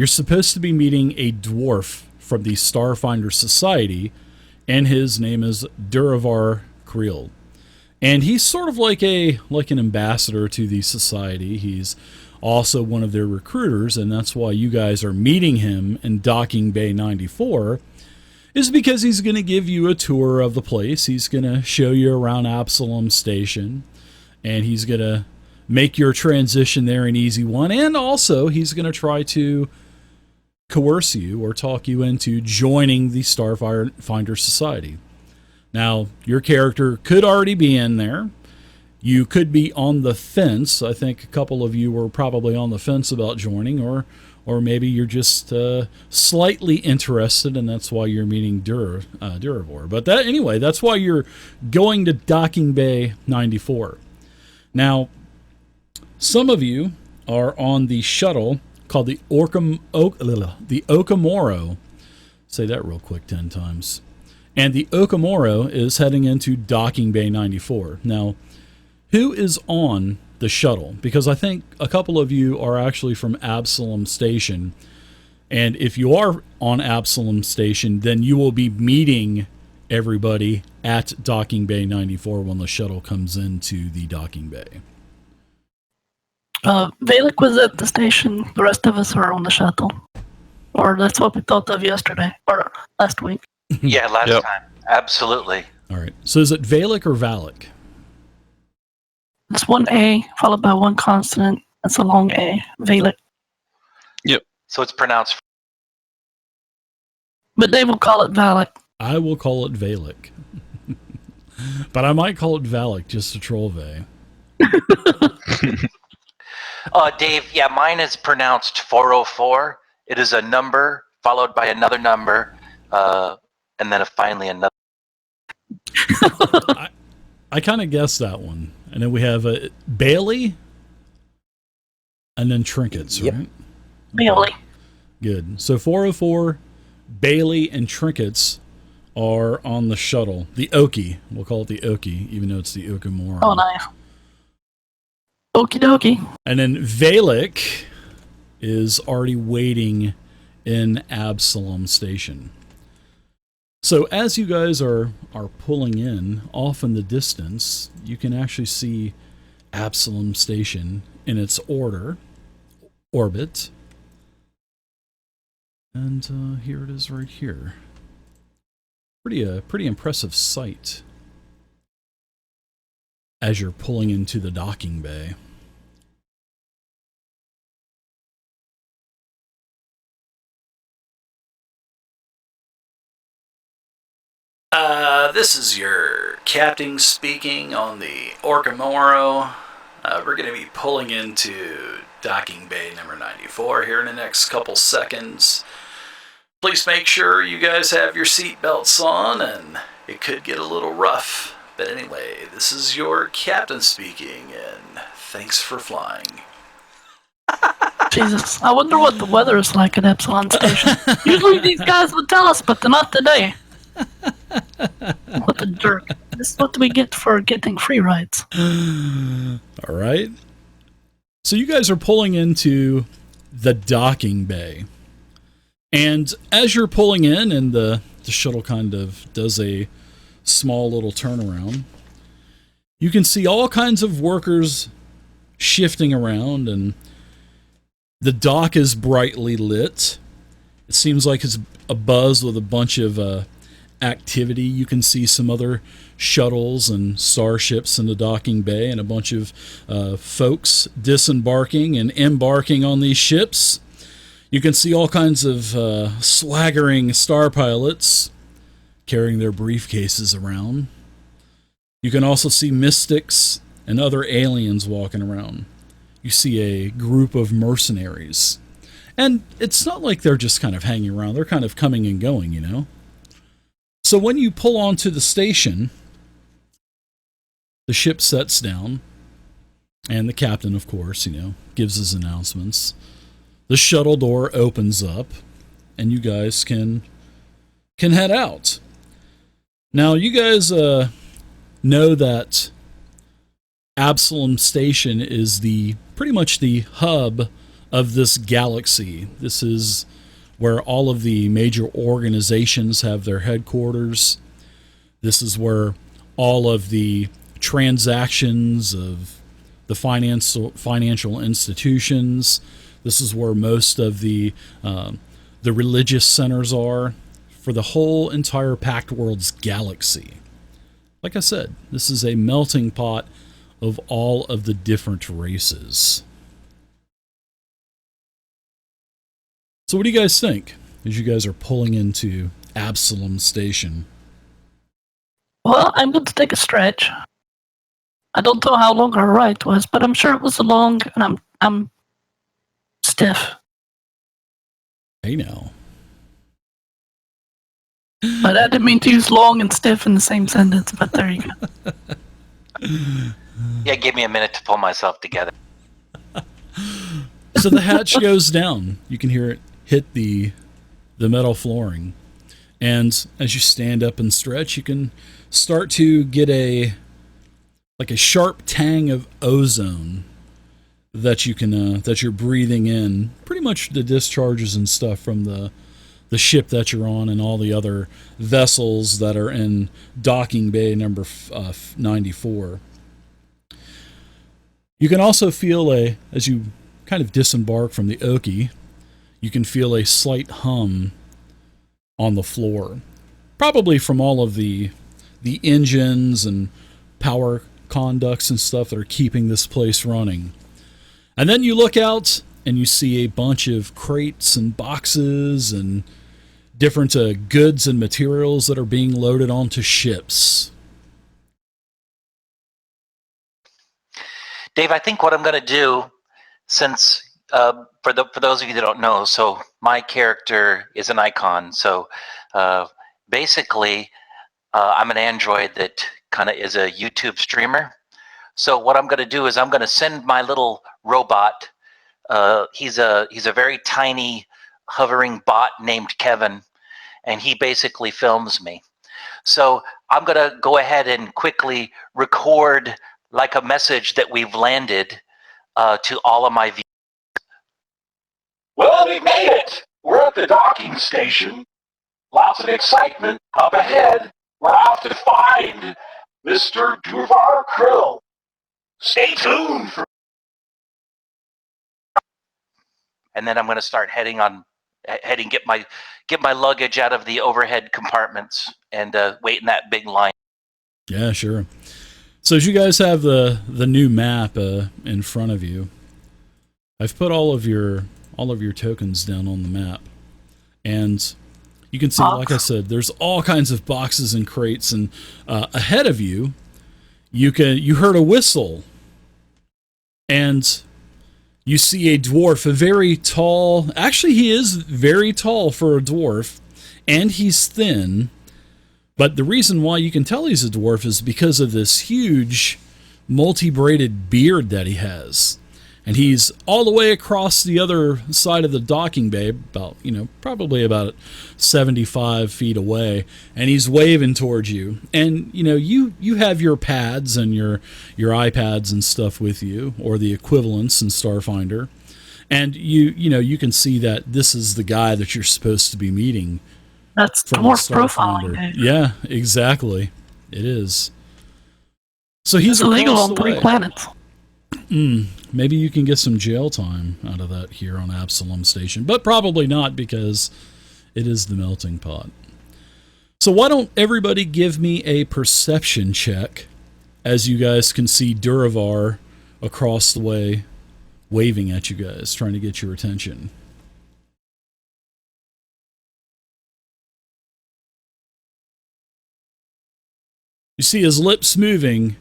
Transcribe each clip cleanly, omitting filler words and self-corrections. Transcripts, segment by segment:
you're supposed to be meeting a dwarf from the Starfinder Society, and his name is Duravar Creel. And he's sort of like an ambassador to the society. He's also one of their recruiters, and that's why you guys are meeting him in Docking Bay 94, is because he's going to give you a tour of the place. He's going to show you around Absalom Station, and he's going to make your transition there an easy one. And also, he's going to try to coerce you or talk you into joining the Starfinder Society. Now, your character could already be in there. You could be on the fence. I think a couple of you were probably on the fence about joining, or maybe you're just slightly interested, and that's why you're meeting Duravor. But anyway, that's why you're going to Docking Bay 94. Now, some of you are on the shuttle called the Okamoro. Say that real quick 10 times. And the Okamoro is heading into Docking Bay 94. Now, who is on the shuttle? Because I think a couple of you are actually from Absalom Station. And if you are on Absalom Station, then you will be meeting everybody at Docking Bay 94 when the shuttle comes into the Docking Bay. Valek was at the station. The rest of us are on the shuttle. Or that's what we thought of yesterday, or last week. Yeah, last time. Absolutely. All right. So is it Valek or Valek? It's one A followed by one consonant. That's a long A. Valek. Yep. So it's pronounced. But they will call it Valek. I will call it Valek. But I might call it Valek just to troll Vay. Dave, yeah, mine is pronounced 404. It is a number followed by another number, and then finally another. I kind of guessed that one. And then we have Bailey, and then Trinkets, right? Bailey. Good. So 404, Bailey, and Trinkets are on the shuttle. The Okie. We'll call it the Okie, even though it's the Okamora. Oh, nice. Okie dokie. And then Valek is already waiting in Absalom Station. So as you guys are pulling in, off in the distance, you can actually see Absalom Station in its orbit. And here it is right here. Pretty impressive sight as you're pulling into the docking bay. This is your captain speaking on the Orcamoro. We're going to be pulling into Docking Bay number 94 here in the next couple seconds. Please make sure you guys have your seatbelts on, and it could get a little rough. But anyway, this is your captain speaking, and thanks for flying. Jesus, I wonder what the weather is like at Epsilon Station. Usually these guys would tell us, but not today. What a jerk. This is what we get for getting free rides. All right. So you guys are pulling into the docking bay. And as you're pulling in, and the shuttle kind of does a small little turnaround, you can see all kinds of workers shifting around, and the dock is brightly lit. It seems like it's abuzz with a bunch of activity. You can see some other shuttles and starships in the docking bay, and a bunch of folks disembarking and embarking on these ships. You can see all kinds of swaggering star pilots carrying their briefcases around. You can also see mystics and other aliens walking around. You see a group of mercenaries. And it's not like they're just kind of hanging around. They're kind of coming and going, you know? So when you pull onto the station, the ship sets down, and the captain, of course, gives his announcements. The shuttle door opens up, and you guys can head out. Now, you guys know that Absalom Station is pretty much the hub of this galaxy. This is where all of the major organizations have their headquarters. This is where all of the transactions of the financial institutions. This is where most of the religious centers are for the whole entire Pact World's galaxy. Like I said, this is a melting pot of all of the different races. So what do you guys think as you guys are pulling into Absalom Station? Well, I'm going to take a stretch. I don't know how long our ride was, but I'm sure it was long, and I'm stiff. Hey now. But I didn't mean to use long and stiff in the same sentence, but there you go. Yeah, give me a minute to pull myself together. So the hatch goes down. You can hear it hit the metal flooring. And as you stand up and stretch, you can start to get a sharp tang of ozone that you can that you're breathing in. Pretty much the discharges and stuff from the ship that you're on and all the other vessels that are in docking bay number 94. You can also feel as you kind of disembark from the Oki, you can feel a slight hum on the floor. Probably from all of the engines and power conducts and stuff that are keeping this place running. And then you look out and you see a bunch of crates and boxes and different goods and materials that are being loaded onto ships. Dave, I think what I'm going to do, since for those of you that don't know, so my character is an icon. So basically, I'm an android that kind of is a YouTube streamer. So what I'm going to do is I'm going to send my little robot. He's a very tiny hovering bot named Kevin, and he basically films me. So I'm going to go ahead and quickly record like a message that we've landed to all of my viewers. Well, we made it! We're at the docking station. Lots of excitement up ahead. We're off to find Mr. Durvar Krill. Stay tuned for... And then I'm going to start get my luggage out of the overhead compartments and wait in that big line. Yeah, sure. So as you guys have the new map in front of you, I've put all of your tokens down on the map, and you can see, like I said, there's all kinds of boxes and crates, and ahead of you, you heard a whistle, and you see a dwarf, a very tall. Actually, he is very tall for a dwarf, and he's thin. But the reason why you can tell he's a dwarf is because of this huge multi-braided beard that he has. And he's all the way across the other side of the docking bay, about, probably about 75 feet away, and he's waving towards you. And, you have your pads and your iPads and stuff with you, or the equivalents in Starfinder. And you can see that this is the guy that you're supposed to be meeting. That's dwarf profiling, Dave. Yeah, exactly. It is. So he's illegal on the 3 planets. Maybe you can get some jail time out of that here on Absalom Station, but probably not, because it is the melting pot. So why don't everybody give me a perception check as you guys can see Duravar across the way waving at you guys, trying to get your attention. You see his lips moving,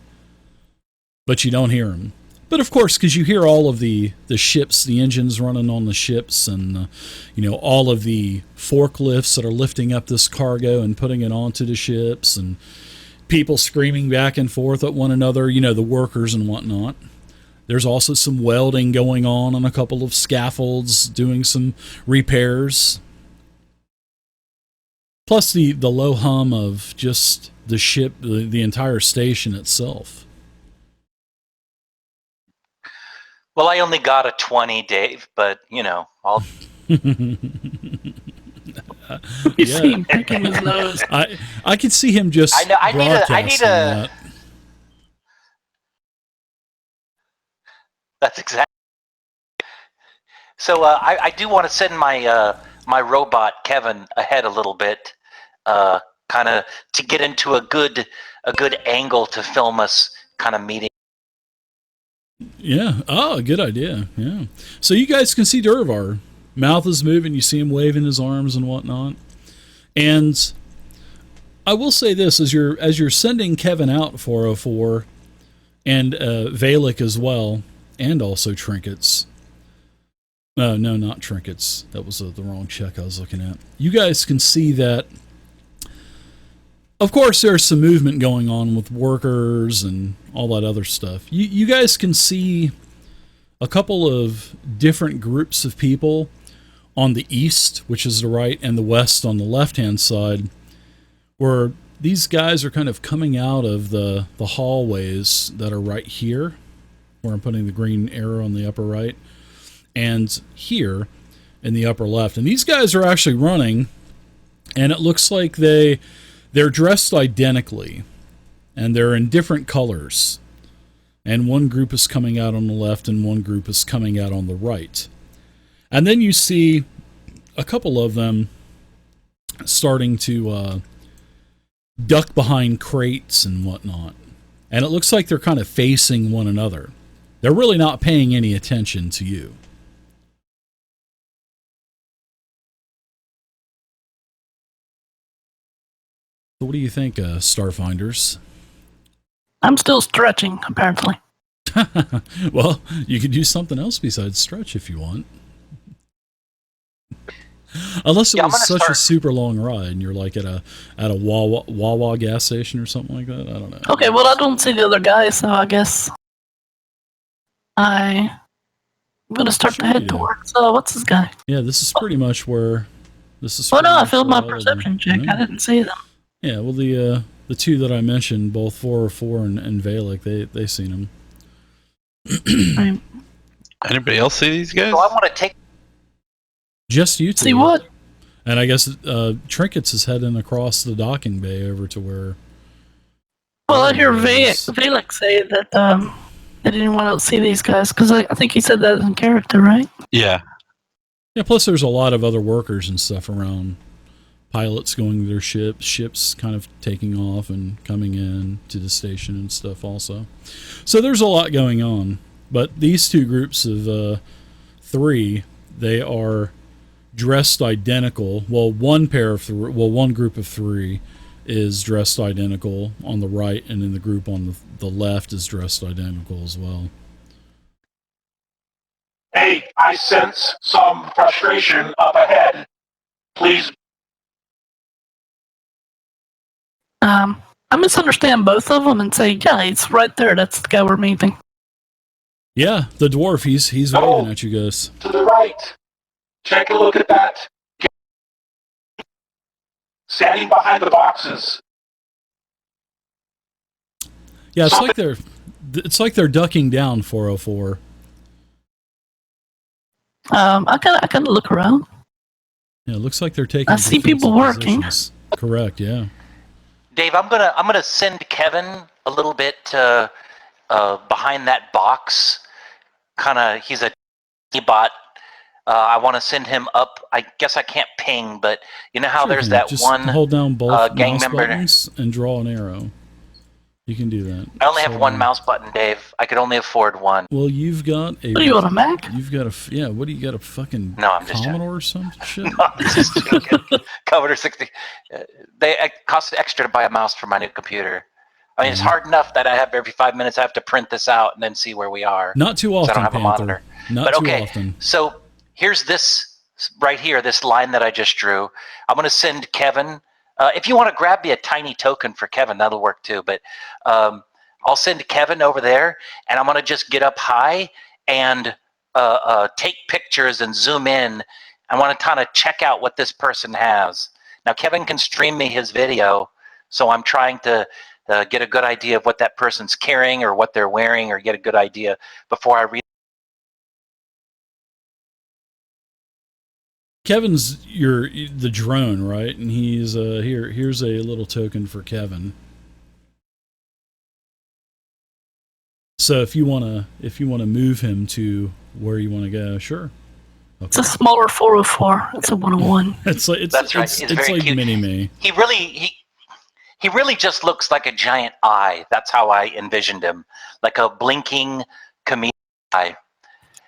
but you don't hear him. But of course, because you hear all of the ships, the engines running on the ships, and all of the forklifts that are lifting up this cargo and putting it onto the ships, and people screaming back and forth at one another, the workers and whatnot. There's also some welding going on a couple of scaffolds, doing some repairs. Plus the low hum of just the ship, the entire station itself. Well, I only got a 20, Dave, but I'll. You see him picking his nose. I could see him just I know. I need broadcasting a. that. That's exactly. So I do want to send my my robot Kevin ahead a little bit, kind of to get into a good angle to film us kind of meeting. Yeah. Oh, good idea. Yeah. So you guys can see Durvar. Mouth is moving. You see him waving his arms and whatnot. And I will say this: as you're sending Kevin out 404, and Valek as well, and also Trinkets. No, not Trinkets. That was the wrong check I was looking at. You guys can see that. Of course, there's some movement going on with workers and all that other stuff. You guys can see a couple of different groups of people on the east, which is the right, and the west on the left-hand side, where these guys are kind of coming out of the hallways that are right here, where I'm putting the green arrow on the upper right, and here in the upper left. And these guys are actually running, and it looks like they're dressed identically, and they're in different colors. And one group is coming out on the left, and one group is coming out on the right. And then you see a couple of them starting to duck behind crates and whatnot. And it looks like they're kind of facing one another. They're really not paying any attention to you. So what do you think, Starfinders? I'm still stretching, apparently. Well, you could do something else besides stretch if you want. Unless it was such a super long ride and you're like at a Wawa gas station or something like that. I don't know. Okay, well, I don't see the other guy, so I guess I'm going to start to head towards, what's this guy? Yeah, this is pretty much where this is. Oh, no, I failed my perception check. I didn't see them. Yeah, well, the two that I mentioned, both 404 and Valek, they seen them. Right. Anybody else see these guys? So I want to take. Just you two. See what? And I guess Trinkets is heading across the docking bay over to where. Well, I hear Valek say that they didn't want to see these guys, because I think he said that in character, right? Yeah. Yeah, plus there's a lot of other workers and stuff around. Pilots going to their ships kind of taking off and coming in to the station and stuff also. So there's a lot going on. But these two groups of three, they are dressed identical. Well, one group of three is dressed identical on the right, and then the group on the left is dressed identical as well. Hey, I sense some frustration up ahead. Please. I misunderstand both of them and say, yeah, it's right there. That's the guy we're meeting. Yeah, the dwarf, he's waving at you guys. To the right. Take a look at that. Standing behind the boxes. Yeah, it's like they're ducking down 404. I kind of look around. Yeah, it looks like they're taking. I see people working. Positions. Correct. Yeah. Dave, I'm gonna send Kevin a little bit behind that box. He's a bot. I want to send him up. I guess I can't ping, but you know how there's that just one hold down both gang mouse member buttons and draw an arrow. You can do that. I only have one mouse button, Dave. I could only afford one. Well, you've got a. What are you on a Mac? You've got a. Yeah. What do you got? A fucking I'm just Commodore or some shit? No, I'm just joking. Commodore 60. It costs extra to buy a mouse for my new computer. I mean, it's hard enough that I have every 5 minutes I have to print this out and then see where we are. Not too often. I don't have Panther. a monitor. Not too often. So here's this right here, this line that I just drew. I'm going to send Kevin. If you want to grab me a tiny token for Kevin, that'll work too. But I'll send Kevin over there, and I'm going to just get up high and take pictures and zoom in. I want to kind of check out what this person has. Now, Kevin can stream me his video, so I'm trying to get a good idea of what that person's carrying or what they're wearing, or get a good idea before I read Kevin's the drone, right? And he's here's a little token for Kevin. So if you wanna move him to where you want to go, sure. Okay. It's a smaller 404. It's a 101. It's like That's right. It's very like cute. mini me. He really just looks like a giant eye. That's how I envisioned him, like a blinking chameleon eye.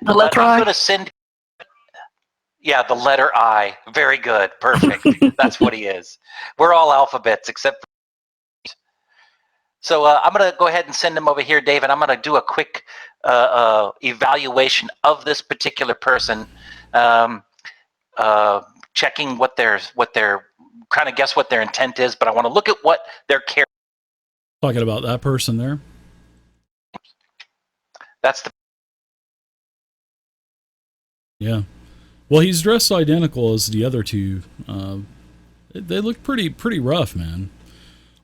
The letter I'm I. going to send. Yeah, the letter I. Very good. Perfect. That's what he is. We're all alphabets except. So I'm going to go ahead and send him over here, Dave, and I'm going to do a quick evaluation of this particular person, checking what their kind of guess what their intent is, but I want to look at what their character. Talking about that person there. That's the. Yeah. Well, he's dressed identical as the other two. They look pretty rough, man.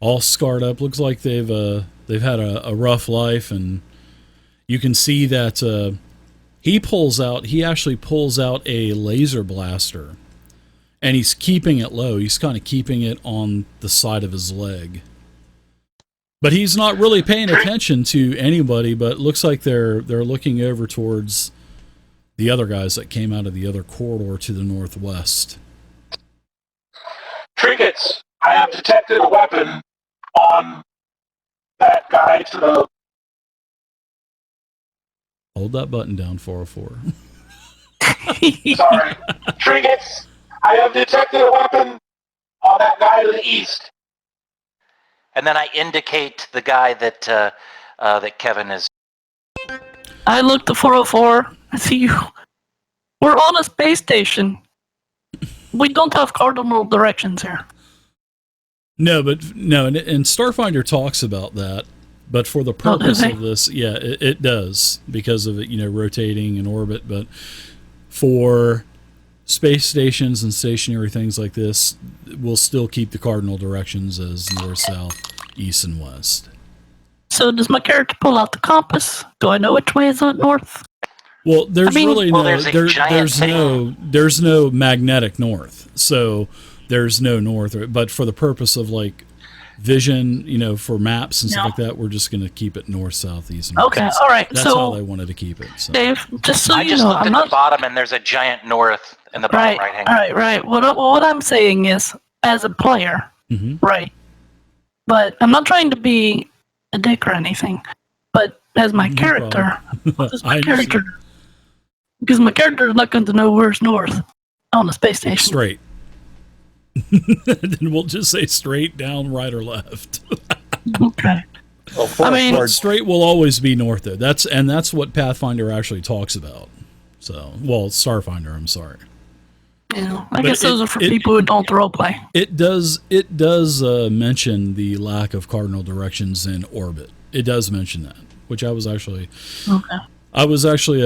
All scarred up. Looks like they've had a rough life, and you can see that he actually pulls out a laser blaster, and he's keeping it low. He's kind of keeping it on the side of his leg. But he's not really paying attention to anybody, but it looks like they're looking over towards the other guys that came out of the other corridor to the northwest. Trinkets, I have detected a weapon on that guy to the... Hold that button down, 404. Sorry. Trinkets, I have detected a weapon on that guy to the east. And then I indicate the guy that that Kevin is. I looked at 404. I see you. We're on a space station. We don't have cardinal directions here. No, and Starfinder talks about that. But for the purpose of this, yeah, it does because of it, rotating in orbit. But for space stations and stationary things like this, we'll still keep the cardinal directions as north, south, east, and west. So does my character pull out the compass? Do I know which way is north? Well, there's there's no magnetic north, so there's no north. But for the purpose of like vision, for maps and stuff like that, we're just going to keep it north, south, east, and west. Okay, all right. That's how they wanted to keep it. So. Dave, just so I you just know, looked I'm at not the bottom, and there's a giant north in the bottom right hand. Right. What I'm saying is, as a player, right. But I'm not trying to be a dick or anything. But as my character, because my character is not going to know where's north on the space station. Straight. Then we'll just say straight, down, right, or left. Okay. Well, straight will always be north, though. That's what Pathfinder actually talks about. So, Starfinder. I'm sorry. Yeah, I guess those are for people who don't roleplay. It does mention the lack of cardinal directions in orbit. It does mention that, which I was actually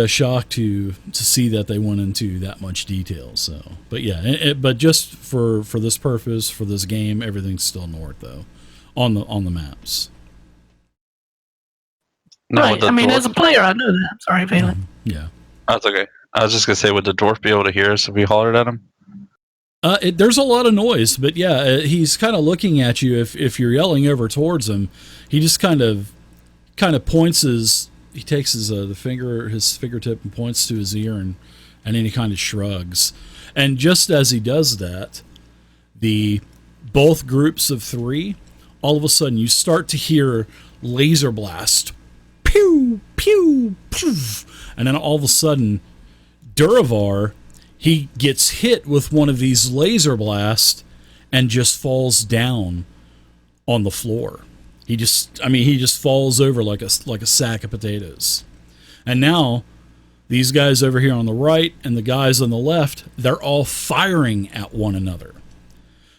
shocked to see that they went into that much detail. So, but yeah, but just for this purpose, for this game, everything's still north though, on the maps. Right. I mean, as a player, I know that. Sorry, Valen. Yeah. That's okay. I was just gonna say, would the dwarf be able to hear us if we hollered at him? There's a lot of noise, but yeah, he's kind of looking at you. If you're yelling over towards him, he just kind of points he takes his fingertip and points to his ear, and then he kind of shrugs. And just as he does that, both groups of three, all of a sudden you start to hear laser blast, pew pew poof, and then all of a sudden, Duravar, he gets hit with one of these laser blasts and just falls down on the floor. He just falls over like a sack of potatoes. And now these guys over here on the right and the guys on the left, they're all firing at one another.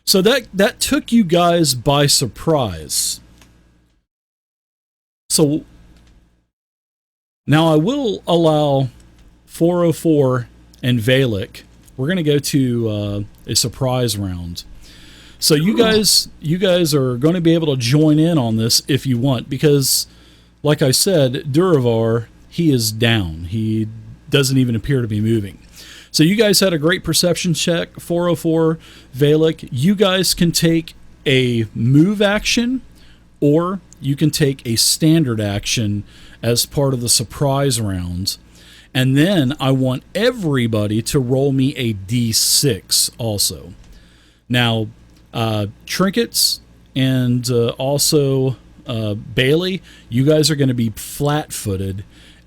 So that took you guys by surprise. So now I will allow 404 and Valek. We're going to go to a surprise round. So you guys are going to be able to join in on this if you want, because like I said, Duravar, he is down. doesn't even appear to be moving. So you guys had a great perception check. 404, Valek, you guys can take a move action, or you can take a standard action as part of the surprise round. And then I want everybody to roll me a d6 also. Now, Trinkets and also Bailey, you guys are going to be flat-footed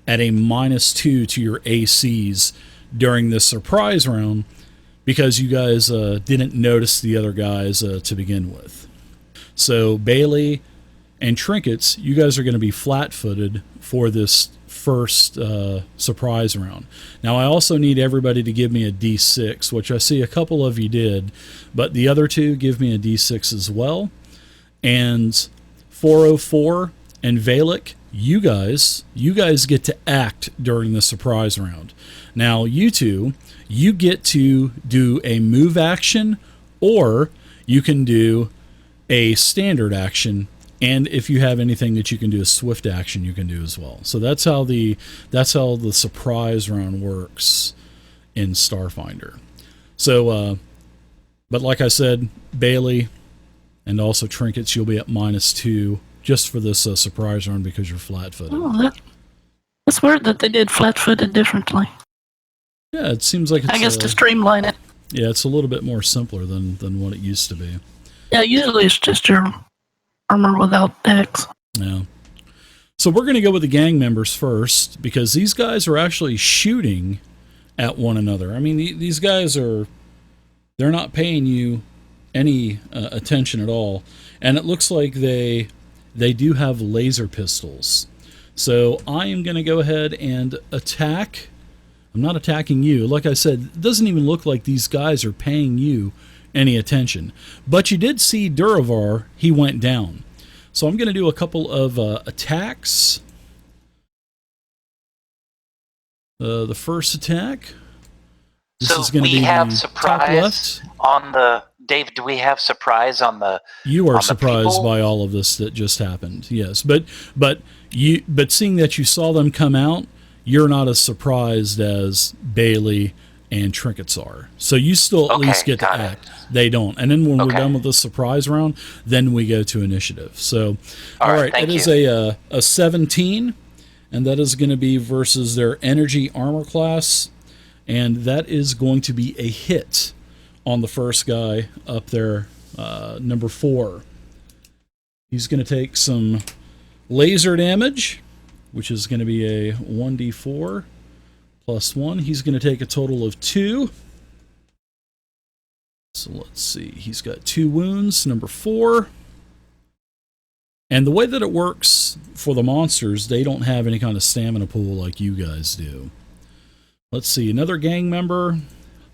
at a -2 to your ACs during this surprise round because you guys didn't notice the other guys to begin with. So Bailey and Trinkets, you guys are going to be flat-footed for this first surprise round. Now, I also need everybody to give me a d6, which I see a couple of you did, but the other two, give me a d6 as well. And 404 and Valek, you guys get to act during the surprise round. Now, you two, you get to do a move action, or you can do a standard action. And if you have anything that you can do a swift action, you can do as well. So that's how the surprise round works in Starfinder. So, but like I said, Bailey and also Trinkets, you'll be at -2 just for this surprise round because you're flat-footed. Oh, that's weird that they did flat-footed differently. Yeah, it seems like it's, I guess to streamline it. Yeah, it's a little bit more simpler than what it used to be. Yeah, usually it's just your armor without dex. Yeah. So we're going to go with the gang members first because these guys are actually shooting at one another. I mean, these guys they're not paying you any attention at all. And it looks like they do have laser pistols. So I am going to go ahead and attack. I'm not attacking you. Like I said, it doesn't even look like these guys are paying you any attention. But you did see Duravar, he went down. So I'm going to do a couple of attacks. The first attack. This is going to be have the surprise top left. On the Dave. Do we have surprise on the? You are on surprised by all of this that just happened. Yes, but seeing that you saw them come out, you're not as surprised as Bailey and Trinkets are. So you still at least get to act. They don't. And then when we're done with the surprise round, then we go to initiative. So, all right, it is a 17, and that is going to be versus their energy armor class, and that is going to be a hit on the first guy up there, number 4. He's going to take some laser damage, which is going to be a 1d4 plus 1. He's going to take a total of 2. So let's see. He's got 2 wounds, number 4. And the way that it works for the monsters, they don't have any kind of stamina pool like you guys do. Let's see. Another gang member.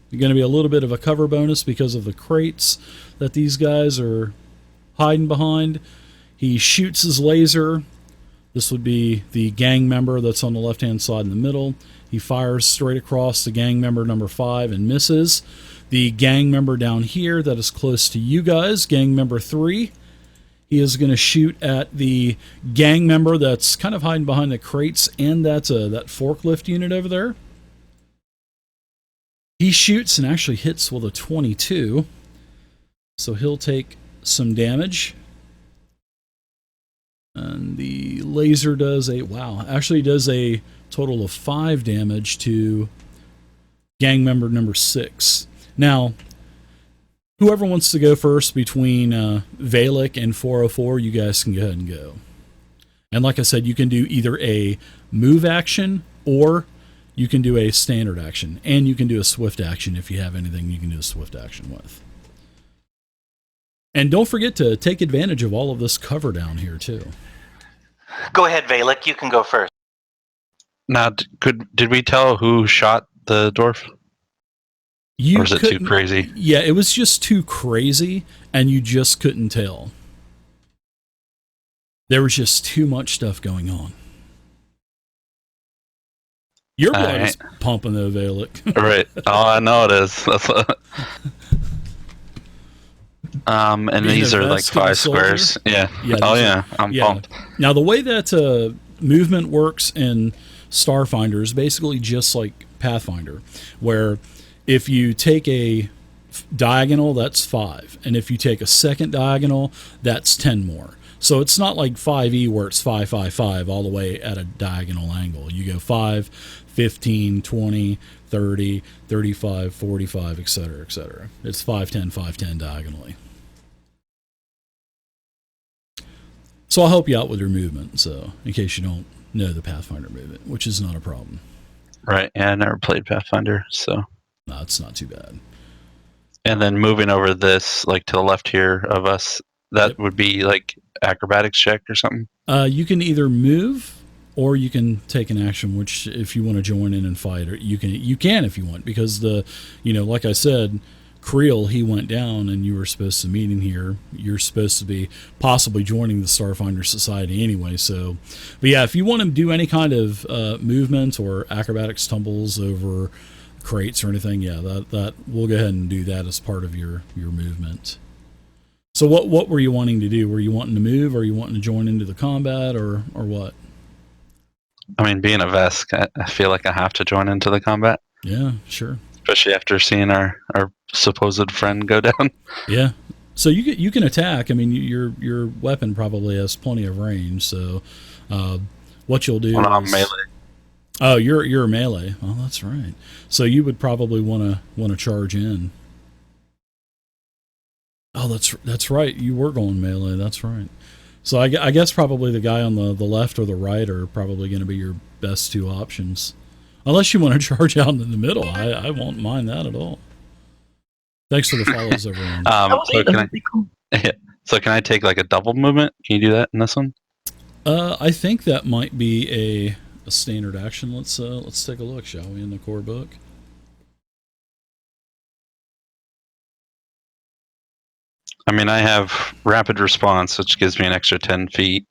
You're going to be a little bit of a cover bonus because of the crates that these guys are hiding behind. He shoots his laser. This would be the gang member that's on the left-hand side in the middle. He fires straight across the gang member number 5 and misses. The gang member down here that is close to you guys, gang member 3, he is going to shoot at the gang member that's kind of hiding behind the crates, and that's that forklift unit over there. He shoots and actually hits with a 22, so he'll take some damage. And the laser does does a total of 5 damage to gang member number 6. Now, whoever wants to go first between Valek and 404, you guys can go ahead and go. And like I said, you can do either a move action or you can do a standard action. And you can do a swift action if you have anything you can do a swift action with. And don't forget to take advantage of all of this cover down here, too. Go ahead, Valek. You can go first. Now, did we tell who shot the dwarf? Or was it too crazy? Yeah, it was just too crazy, and you just couldn't tell. There was just too much stuff going on. Your blood is pumping, though, Valek. Right. Oh, I know it is. That's and these are like 5 squares. Yeah. I'm pumped. Now, the way that movement works in Starfinder is basically just like Pathfinder, where if you take a diagonal, that's 5, and if you take a second diagonal, that's 10 more. So it's not like 5e where it's 5, 5, 5 all the way at a diagonal angle. You go 5, 15, 20, 30, 35, 45, etc., etc. It's 5, 10, 5, 10 diagonally. So I'll help you out with your movement, so in case you don't know the Pathfinder movement, which is not a problem. Right, yeah, I never played Pathfinder, so. No, it's not too bad. And then moving over this, like to the left here of us, that would be like acrobatics check or something? You can either move or you can take an action, which if you want to join in and fight, or you can if you want, because like I said, Creel, he went down and you were supposed to meet him here. You're supposed to be possibly joining the Starfinder Society anyway. So, but yeah, if you want to do any kind of movement or acrobatics tumbles over crates or anything, yeah, that we'll go ahead and do that as part of your movement. So what were you wanting to do? Were you wanting to move, or are you wanting to join into the combat, or what? I mean, being a Vesk, I feel like I have to join into the combat. Yeah, sure. Especially after seeing our supposed friend go down. Yeah. So you can attack. I mean, your weapon probably has plenty of range. So what you'll do I'm melee. Oh, you're a melee. Oh, that's right. So you would probably want to charge in. Oh, that's right. You were going melee. That's right. So I guess probably the guy on the left or the right are probably going to be your best two options. Unless you want to charge out in the middle. I won't mind that at all. Thanks for the follows, everyone. So can I take like a double movement? Can you do that in this one? I think that might be a standard action. Let's take a look, shall we, in the core book? I mean, I have rapid response, which gives me an extra 10 feet.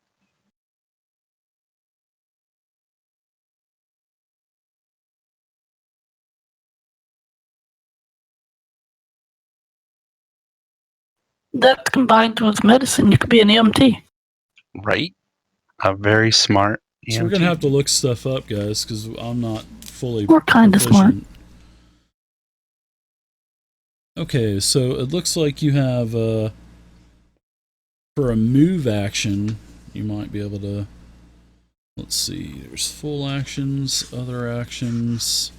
That's combined with medicine. You could be an EMT. Right. A very smart EMT. So we're going to have to look stuff up, guys, because I'm not fully We're kind of smart. Okay, so it looks like you have, for a move action, you might be able to, let's see, there's full actions, other actions.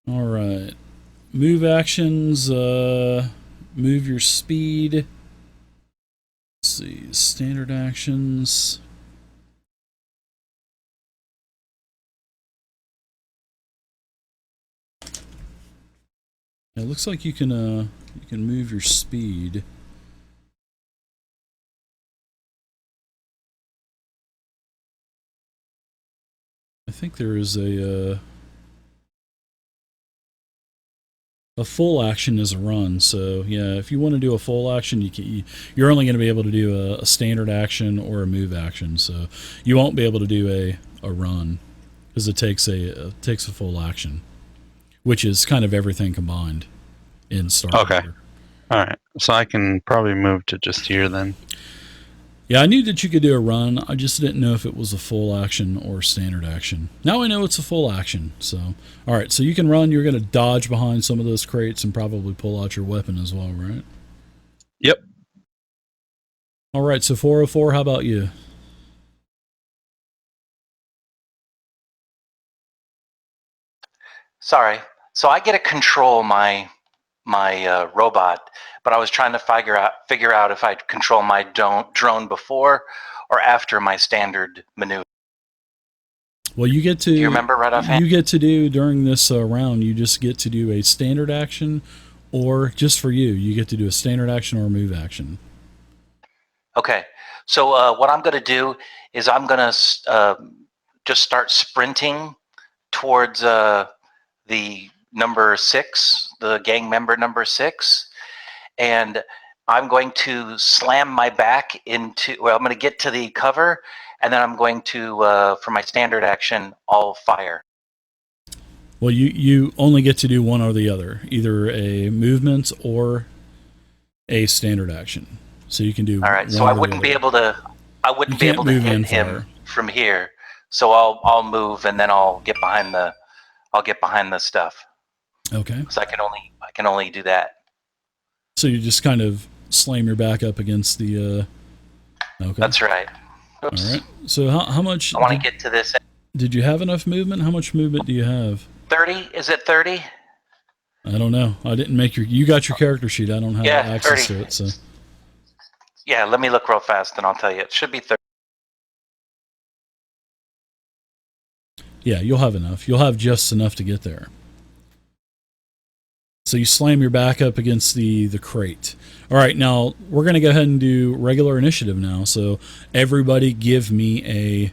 All right. Move actions, move your speed. Let's see, standard actions. It looks like you can move your speed. I think there is a full action is a run. So yeah, if you want to do a full action, you're only going to be able to do a standard action or a move action. So you won't be able to do a run because it takes a full action, which is kind of everything combined in Starfinder. Okay. All right. So I can probably move to just here then. Yeah, I knew that you could do a run. I just didn't know if it was a full action or standard action. Now I know it's a full action. So, all right. So you can run. You're going to dodge behind some of those crates and probably pull out your weapon as well, right? Yep. All right. So 404, how about you? Sorry. So I get to control my robot, but I was trying to figure out if I'd control my drone before or after my standard maneuver. Well, you get to. Do you remember right offhand? You get to do during this round. You just get to do a standard action, or just for you get to do a standard action or a move action. Okay. So what I'm going to do is I'm going to just start sprinting towards the number 6, the gang member number 6, and I'm going to slam my back into, well, I'm going to get to the cover, and then I'm going to, for my standard action, I'll fire. Well, you only get to do one or the other, either a movement or a standard action. So you can do. All right. So I wouldn't be able to. I wouldn't be able to hit him from here. So I'll move and then I'll get behind the stuff. Okay. So I can only do that. So you just kind of slam your back up against the. Okay. That's right. Oops. All right. So how much? I want to get to this. Did you have enough movement? How much movement do you have? 30? Is it 30? I don't know. I didn't make your. You got your character sheet. I don't have access 30. to it. So. Yeah. Let me look real fast and I'll tell you. It should be 30. Yeah, you'll have enough. You'll have just enough to get there. So you slam your back up against the crate. All right, now we're going to go ahead and do regular initiative now. So everybody give me a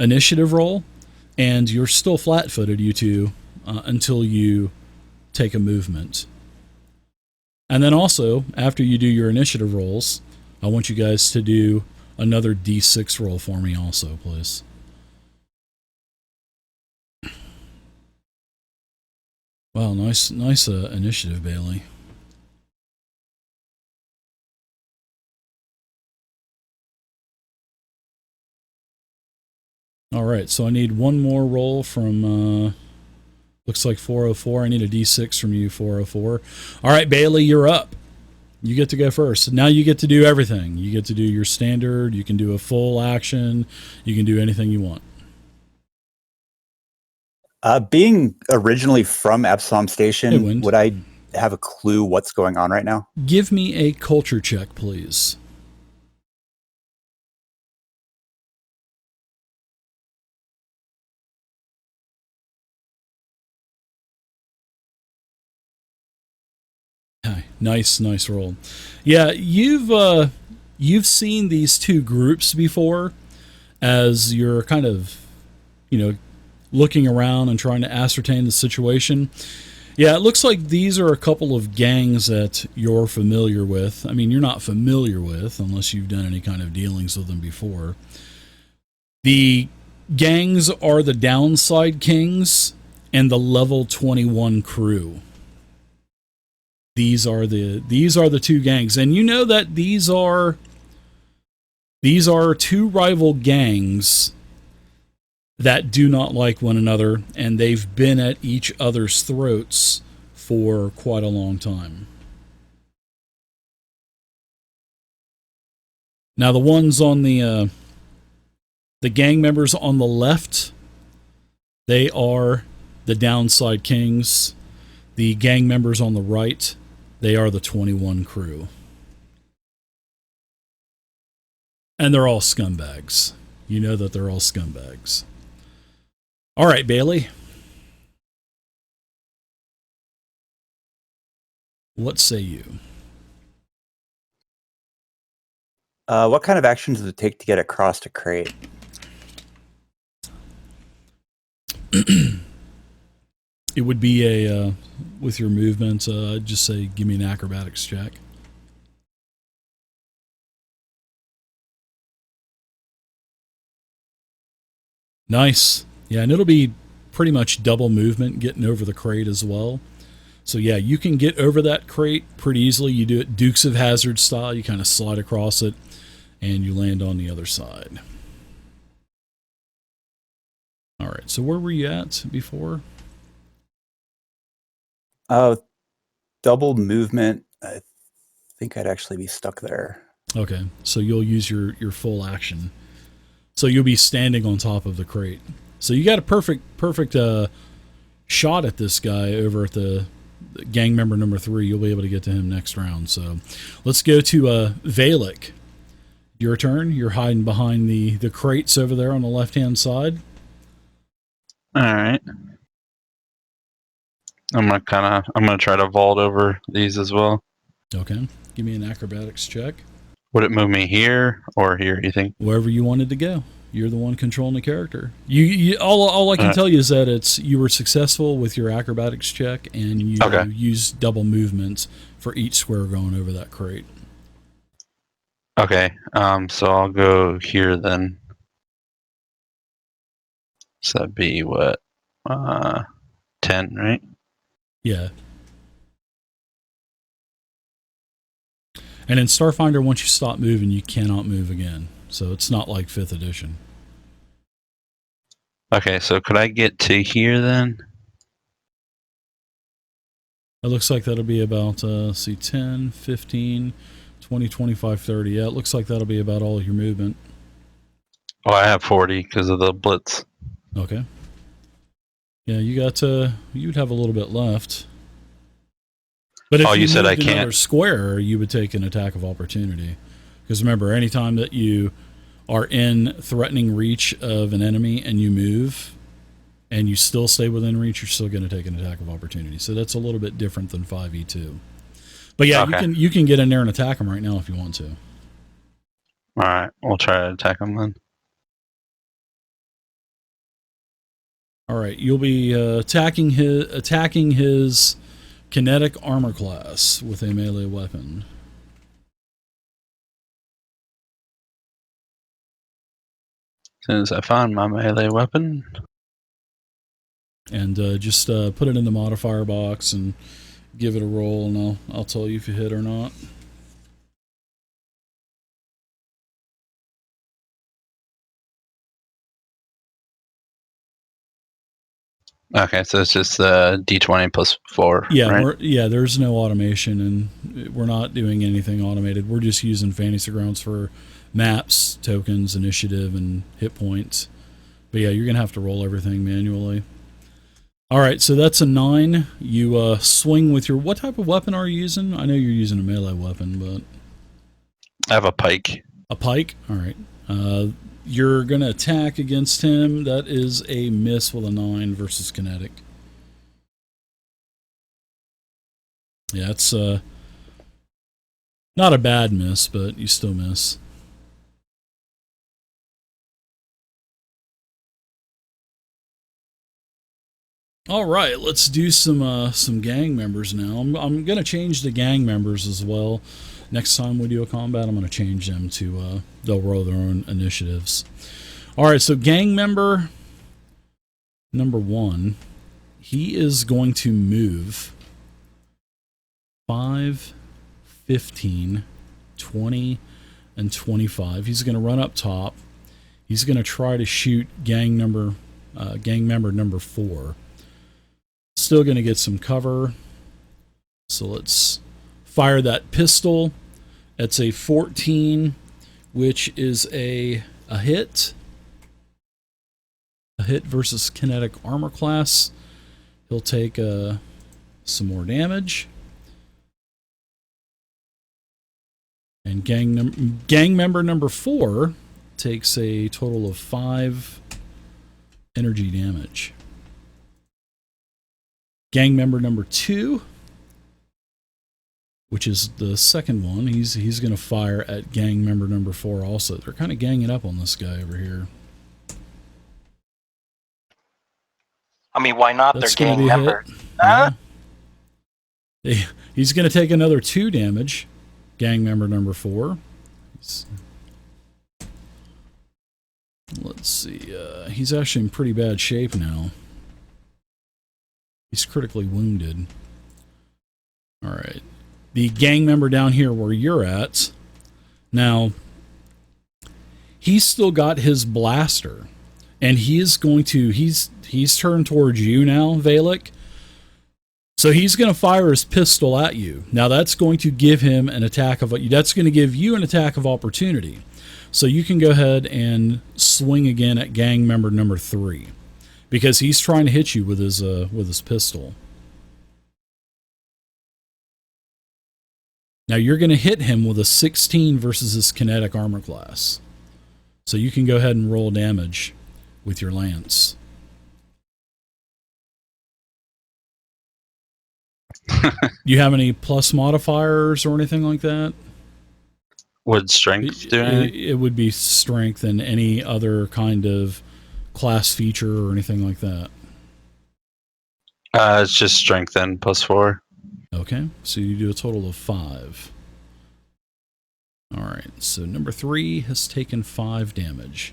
initiative roll, and you're still flat-footed, you two, until you take a movement. And then also, after you do your initiative rolls, I want you guys to do another D6 roll for me also, please. Wow, nice initiative, Bailey. All right, so I need one more roll from, looks like 404. I need a D6 from you, 404. All right, Bailey, you're up. You get to go first. Now you get to do everything. You get to do your standard. You can do a full action. You can do anything you want. Being originally from Absalom Station, would I have a clue what's going on right now? Give me a culture check, please. Okay, nice roll. Yeah, you've seen these two groups before as you're kind of, looking around and trying to ascertain the situation. Yeah, it looks like these are a couple of gangs that you're familiar with. I mean, you're not familiar with unless you've done any kind of dealings with them before. The gangs are the Downside Kings and the Level 21 crew. These are the two gangs, and you know that these are two rival gangs that do not like one another, and they've been at each other's throats for quite a long time. Now, the ones on the gang members on the left, they are the Downside Kings. The gang members on the right, they are the 21 crew. And they're all scumbags. You know that they're all scumbags. All right, Bailey. What say you? What kind of actions does it take to get across a crate? It would be with your movement, I'd just say give me an acrobatics check. Nice. Yeah, and it'll be pretty much double movement getting over the crate as well. So yeah, you can get over that crate pretty easily. You do it Dukes of Hazzard style. You kind of slide across it and you land on the other side. All right, so where were you at before? Double movement. I think I'd actually be stuck there. Okay, so you'll use your full action. So you'll be standing on top of the crate. So you got a perfect shot at this guy over at the gang member number 3. You'll be able to get to him next round. So let's go to Valek. Your turn. You're hiding behind the crates over there on the left-hand side. All right. I'm gonna try to vault over these as well. Okay. Give me an acrobatics check. Would it move me here or here, you think? Wherever you wanted to go. You're the one controlling the character. You all I can tell you is that you were successful with your acrobatics check, and you used double movement for each square going over that crate. Okay. So I'll go here then. So that'd be what? 10, right? Yeah. And in Starfinder, once you stop moving, you cannot move again. So it's not like 5th edition. Okay, so could I get to here then? It looks like that'll be about, 10, 15, 20, 25, 30. Yeah, it looks like that'll be about all of your movement. Oh, I have 40 because of the blitz. Okay. Yeah, you'd have a little bit left. But if you said I can't. Another square, you would take an attack of opportunity. Because remember, anytime that you are in threatening reach of an enemy and you move, and you still stay within reach, you're still going to take an attack of opportunity. So that's a little bit different than 5e2. But yeah, okay. you can get in there and attack them right now if you want to. All right, we'll try to attack them then. All right, you'll be attacking his kinetic armor class with a melee weapon. As soon as I find my melee weapon. And just put it in the modifier box and give it a roll, and I'll tell you if you hit or not. Okay, so it's just D20 plus 4. Yeah, right? There's no automation, and we're not doing anything automated. We're just using Fantasy Grounds for maps, tokens, initiative, and hit points. But yeah, you're gonna have to roll everything manually. All right, so that's a 9. You swing with your... What type of weapon are you using? I know you're using a melee weapon, but... I have a pike. A pike? All right. You're going to attack against him. That is a miss with a 9 versus kinetic. Yeah, it's not a bad miss, but you still miss. All right, let's do some gang members now. I'm going to change the gang members as well. Next time we do a combat, I'm going to change them to they'll roll their own initiatives. All right, so gang member number 1, he is going to move 5, 15, 20, and 25. He's going to run up top. He's going to try to shoot gang member number 4. Still going to get some cover. So let's fire that pistol. It's a 14, which is a hit. A hit versus kinetic armor class. He'll take some more damage. And gang member number 4 takes a total of 5 energy damage. Gang member number 2, which is the second one, he's going to fire at gang member number 4 also. They're kind of ganging up on this guy over here. I mean, why not? That's They're gang member. Yeah. He's going to take another 2 damage. Gang member number 4. Let's see. He's actually in pretty bad shape now. He's critically wounded. All right. The gang member down here where you're at. Now, he's still got his blaster. And he is going to... He's turned towards you now, Valek. So he's going to fire his pistol at you. Now, that's going to give him an attack of... That's going to give you an attack of opportunity. So you can go ahead and swing again at gang member number 3. Because he's trying to hit you with his pistol. Now you're going to hit him with a 16 versus his kinetic armor class. So you can go ahead and roll damage with your lance. Do you have any plus modifiers or anything like that? Would strength do anything? It would be strength and any other kind of class feature or anything like that. It's just strength and plus 4. Okay, so you do a total of 5. All right, so number 3 has taken 5 damage.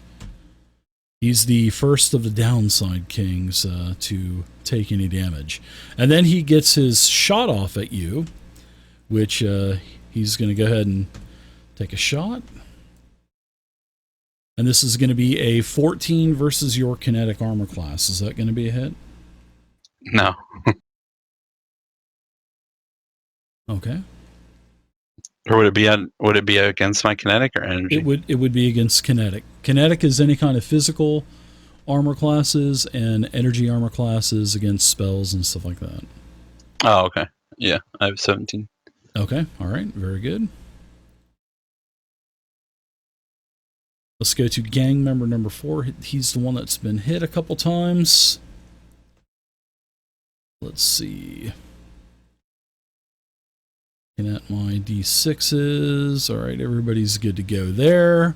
He's the first of the downside kings to take any damage. And then he gets his shot off at you, which he's going to go ahead and take a shot. And this is going to be a 14 versus your kinetic armor class. Is that going to be a hit? No. Okay. Or would it be against my kinetic or energy? It would be against kinetic. Kinetic is any kind of physical armor classes, and energy armor classes against spells and stuff like that. Oh, okay. Yeah, I have 17. Okay, all right, very good. Let's go to gang member number 4. He's the one that's been hit a couple times. Let's see. Looking at my D6s. All right, everybody's good to go there.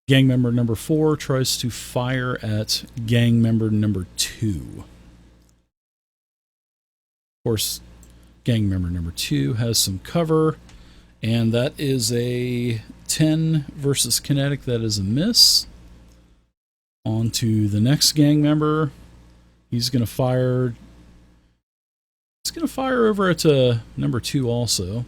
Gang member number 4 tries to fire at gang member number 2. Of course, gang member number 2 has some cover, and that is a 10 versus kinetic. That is a miss. On to the next gang member. He's going to fire. He's going to fire over at number 2 also.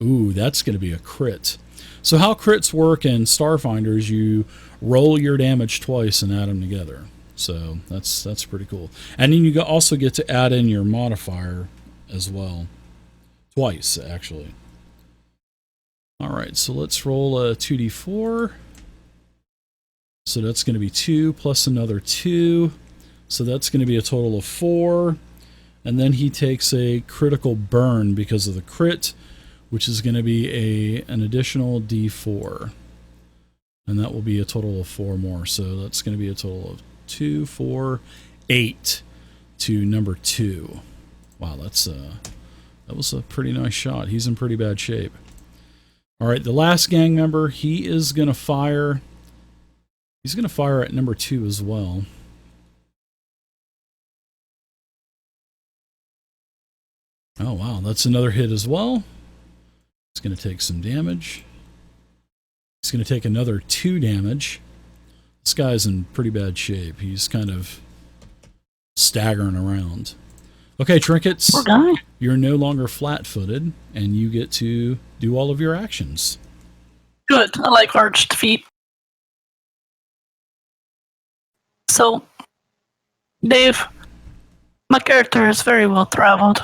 Ooh, that's going to be a crit. So how crits work in Starfinder is you roll your damage twice and add them together. So that's pretty cool. And then you also get to add in your modifier as well. Twice, actually. All right, so let's roll a 2d4. So that's going to be 2 plus another 2. So that's going to be a total of 4. And then he takes a critical burn because of the crit, which is going to be an additional d4. And that will be a total of 4 more. So that's going to be a total of 2, 4, 8 to number 2. Wow, that was a pretty nice shot. He's in pretty bad shape. All right, the last gang member, he is going to fire. He's going to fire at number 2 as well. Oh, wow, that's another hit as well. He's going to take some damage. He's going to take another 2 damage. This guy's in pretty bad shape. He's kind of staggering around. Okay, Trinkets, you're no longer flat-footed, and you get to do all of your actions. Good. I like arched feet. So, Dave, my character is very well traveled,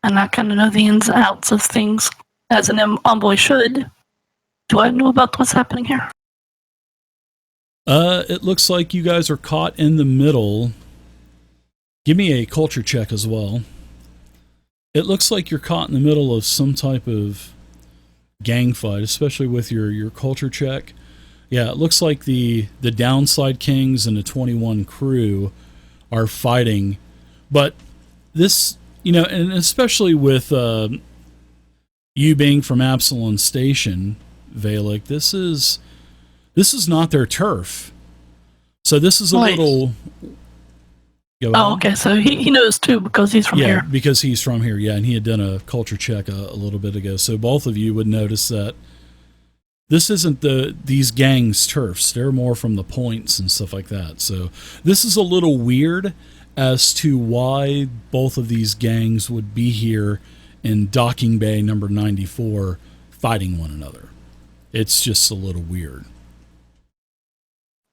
and I kind of know the ins and outs of things, as an envoy should. Do I know about what's happening here? It looks like you guys are caught in the middle. Give me a culture check as well. It looks like you're caught in the middle of some type of gang fight, especially with your culture check. Yeah, it looks like the Downside Kings and the 21 crew are fighting. But this, and especially with you being from Absalom Station, Valek, this is not their turf. So this is a little... Oh, okay. So he knows too because he's from here. Yeah, because he's from here. Yeah, and he had done a culture check a little bit ago. So both of you would notice that this isn't these gangs' turfs. They're more from the points and stuff like that. So this is a little weird as to why both of these gangs would be here in Docking Bay number 94 fighting one another. It's just a little weird.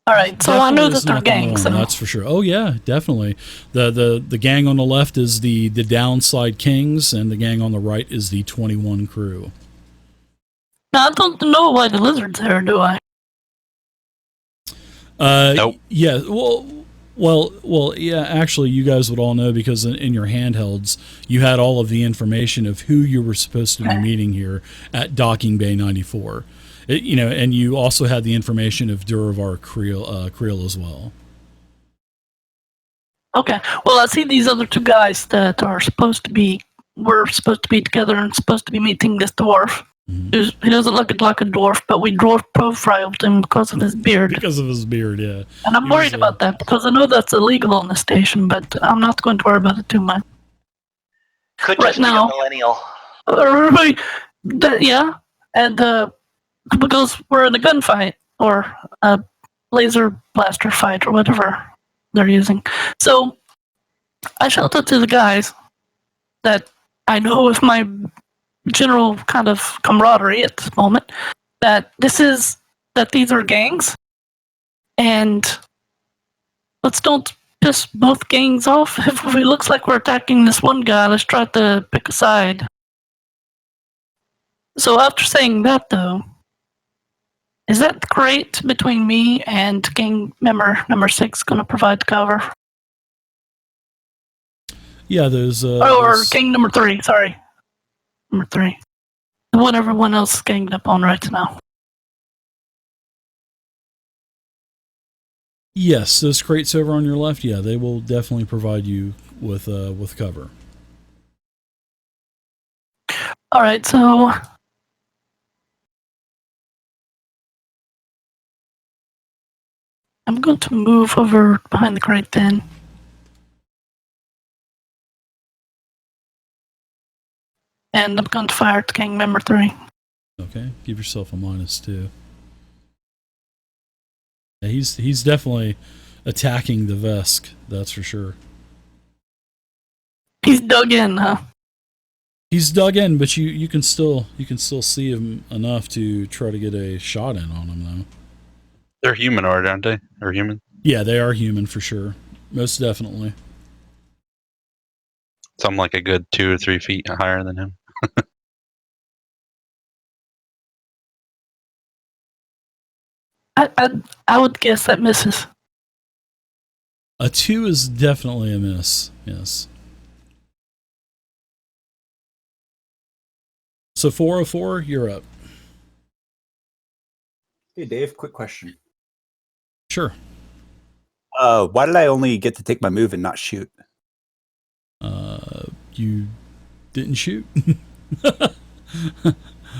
All right, so I know that they're gangs. So. That's for sure. Oh yeah, definitely. The gang on the left is the Downside Kings, and the gang on the right is the 21 crew. Now, I don't know why the lizard's there, do I? Nope. Yeah. Well. Yeah. Actually, you guys would all know because in your handhelds, you had all of the information of who you were supposed to be meeting here at Docking Bay 94. And you also had the information of Duravar Creel as well. Okay. Well, I see these other 2 guys that were supposed to be together and supposed to be meeting this dwarf. Mm-hmm. He doesn't look like a dwarf, but we dwarf profiled him because of his beard. Because of his beard, yeah. And I'm worried about that because I know that's illegal on the station, but I'm not going to worry about it too much. Could just be a millennial. Yeah, and because we're in a gunfight or a laser blaster fight or whatever they're using. So I shouted to the guys that I know with my general kind of camaraderie at this moment that these are gangs, and let's don't piss both gangs off. If it looks like we're attacking this one guy, let's try to pick a side. So after saying that, though, is that crate between me and gang member number 6 going to provide cover? Yeah, there's or gang number 3. Sorry, number 3. The one everyone else is ganged up on right now. Yes, those crates over on your left. Yeah, they will definitely provide you with cover. All right, so I'm going to move over behind the crate then. And I'm going to fire at gang member 3. Okay, give yourself a -2. Yeah, he's definitely attacking the Vesk, that's for sure. He's dug in, huh? He's dug in, but you can still see him enough to try to get a shot in on him, though. They're humanoid, aren't they? Or human? Yeah, they are human for sure, most definitely. So I'm like a good 2 or 3 feet higher than him. I would guess that misses. A 2 is definitely a miss. Yes. So 404, you're up. Hey, Dave, quick question. Sure. Why did I only get to take my move and not shoot? You didn't shoot.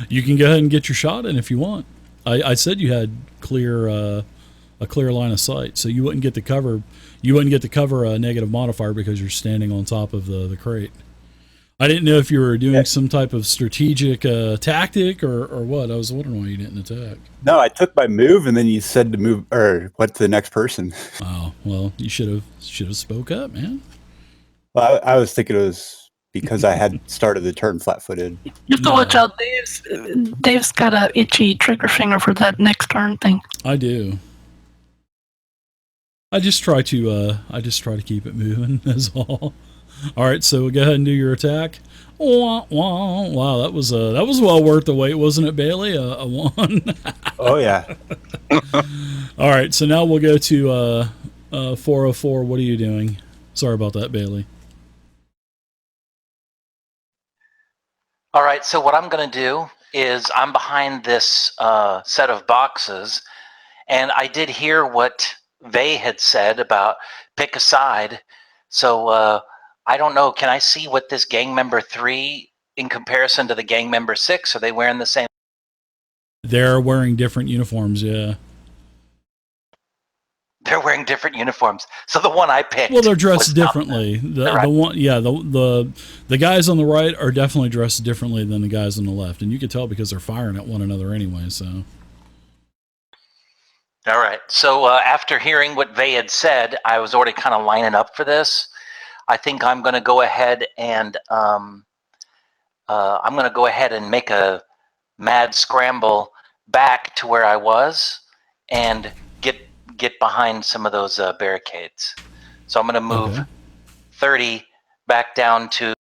You can go ahead and get your shot in if you want. I said you had a clear line of sight, so you wouldn't get to cover. You wouldn't get to cover a negative modifier because you're standing on top of the crate. I didn't know if you were doing some type of strategic tactic or what. I was wondering why you didn't attack. No, I took my move, and then you said to move or what to the next person. Oh well, you should have spoke up, man. Well, I was thinking it was because I had started the turn flat-footed. You have to watch out. Dave's got a itchy trigger finger for that next turn thing. I do. I just try to keep it moving. That's all. All right, so go ahead and do your attack. Wow, that was well worth the wait, wasn't it, Bailey? A 1. Oh yeah. All right, so now we'll go to 404. What are you doing? Sorry about that, Bailey. All right, so what I'm going to do is I'm behind this set of boxes, and I did hear what Vay had said about pick a side. So I don't know. Can I see what this gang member 3 in comparison to the gang member 6? Are they wearing the same? They're wearing different uniforms, yeah. They're wearing different uniforms. So the one I picked. Well, they're dressed differently. The guys on the right are definitely dressed differently than the guys on the left, and you can tell because they're firing at one another anyway. So. All right. So after hearing what Vay had said, I was already kind of lining up for this. I think I'm going to go ahead and make a mad scramble back to where I was and get behind some of those barricades. So I'm going to move 30 back down to.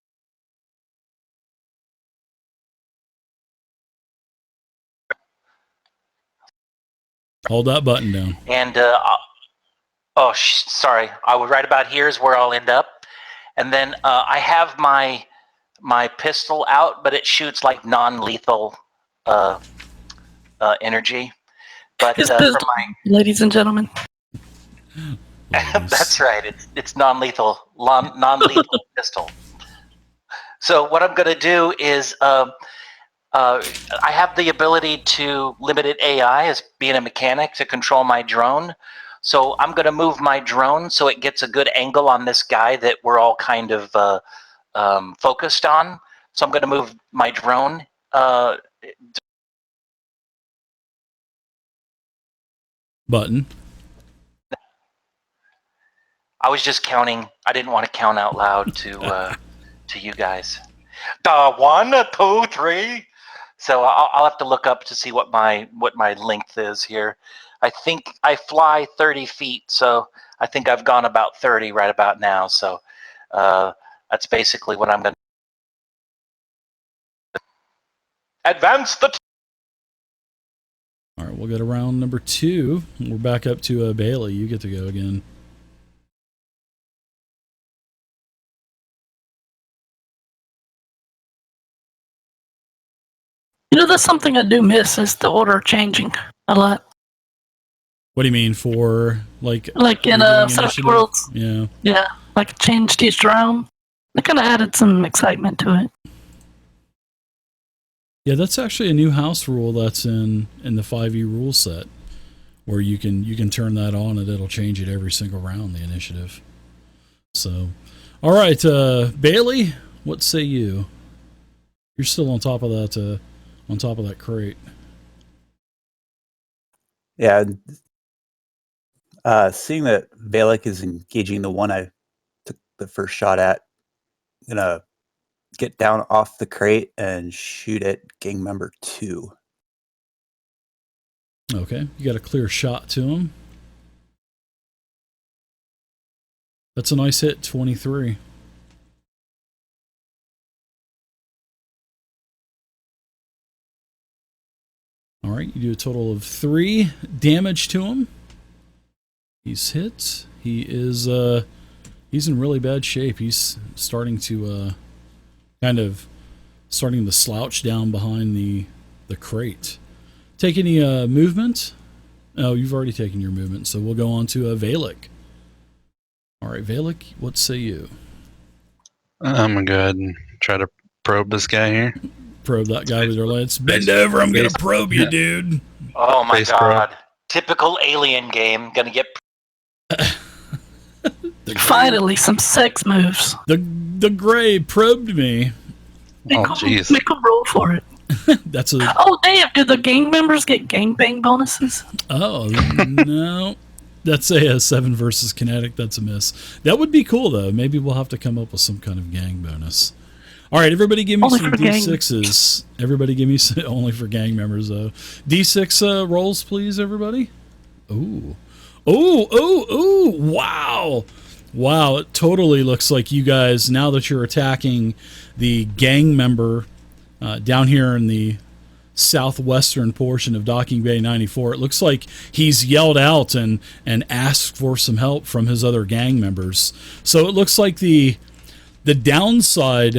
Hold that button down. And sorry, I was right about here is where I'll end up. And then I have my pistol out, but it shoots like non-lethal energy. But ladies and gentlemen, that's right. It's non-lethal pistol. So what I'm going to do is I have the ability to limited AI as being a mechanic to control my drone. So I'm going to move my drone so it gets a good angle on this guy that we're all kind of focused on. So I'm going to move my drone. Button. I was just counting. I didn't want to count out loud to you guys. 1, 2, 3. So I'll have to look up to see what my length is here. I think I fly 30 feet, so I think I've gone about 30 right about now. So that's basically what I'm going to advance the. All right, we'll go to round number 2. We're back up to Bailey. You get to go again. You know, that's something I do miss is the order changing a lot. What do you mean for like in Savage Worlds? Yeah. Yeah, like changed each round. It kind of added some excitement to it. Yeah, that's actually a new house rule that's in the 5e rule set, where you can turn that on and it'll change it every single round, the initiative. So, all right, Bailey, what say you? You're still on top of that crate. Yeah. Seeing that Valak is engaging the one I took the first shot at, I'm gonna get down off the crate and shoot at gang member 2. Okay, you got a clear shot to him. That's a nice hit, 23. All right, you do a total of 3 damage to him. He's hit. He is he's in really bad shape. He's starting to starting to slouch down behind the crate. Take any movement? Oh, you've already taken your movement, so we'll go on to Valak. All right, Valak, what say you? I'm gonna go ahead and try to probe this guy here. Probe that guy with your lance. Bend over, I'm gonna probe you, dude. Oh my god. Typical alien game. Gonna get. Finally, some sex moves. The Gray probed me. Jeez. Make a roll for it. That's a. Oh, damn! Do the gang members get gangbang bonuses? Oh no, that's a 7 versus kinetic. That's a miss. That would be cool though. Maybe we'll have to come up with some kind of gang bonus. All right, everybody, give me only some D6s. Everybody, give me some, only for gang members though. D6 rolls, please, everybody. Ooh. Oh, wow. Wow, it totally looks like you guys, now that you're attacking the gang member down here in the southwestern portion of Docking Bay 94, it looks like he's yelled out and asked for some help from his other gang members. So it looks like the downside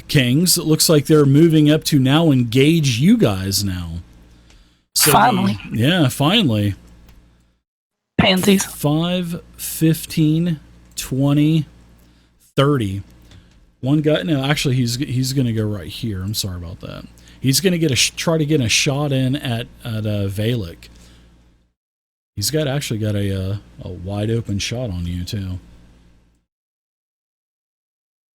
kings, it looks like they're moving up to now engage you guys now. So finally. Finally. Pansies. 5, 15, 20, 30. One guy. No, actually, he's going to go right here. I'm sorry about that. He's going to try to get a shot in at Valak. He's actually got a wide open shot on you too.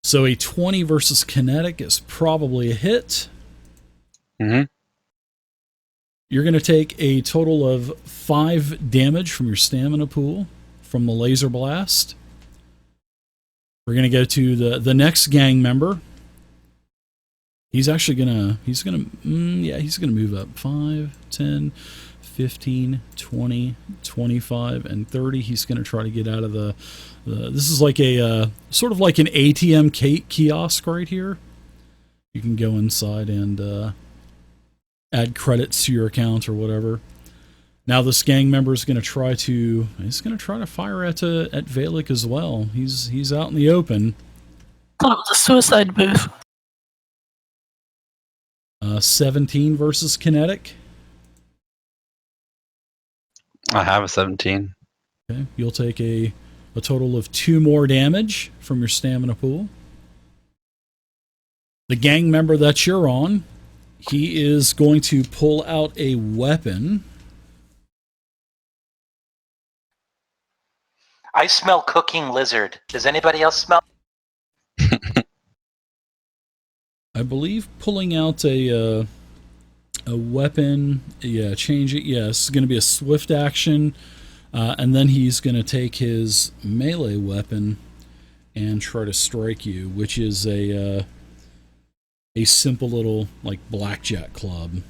So a 20 versus kinetic is probably a hit. Mm-hmm. You're going to take a total of 5 damage from your stamina pool from the laser blast. We're going to go to the next gang member. He's actually going to move up 5, 10, 15, 20, 25, and 30. He's going to try to get out of this is like a sort of like an ATM kiosk right here. You can go inside and add credits to your account or whatever. Now this gang member is going to try to fire at Valak as well. He's out in the open. Thought it was a suicide booth. 17 versus kinetic. I have a 17. Okay, you'll take a total of 2 more damage from your stamina pool. The gang member that you're on, he is going to pull out a weapon. I smell cooking lizard. Does anybody else smell? I believe pulling out a weapon, change it. Yes, it's going to be a swift action. And then he's going to take his melee weapon and try to strike you, which is a simple little like blackjack club.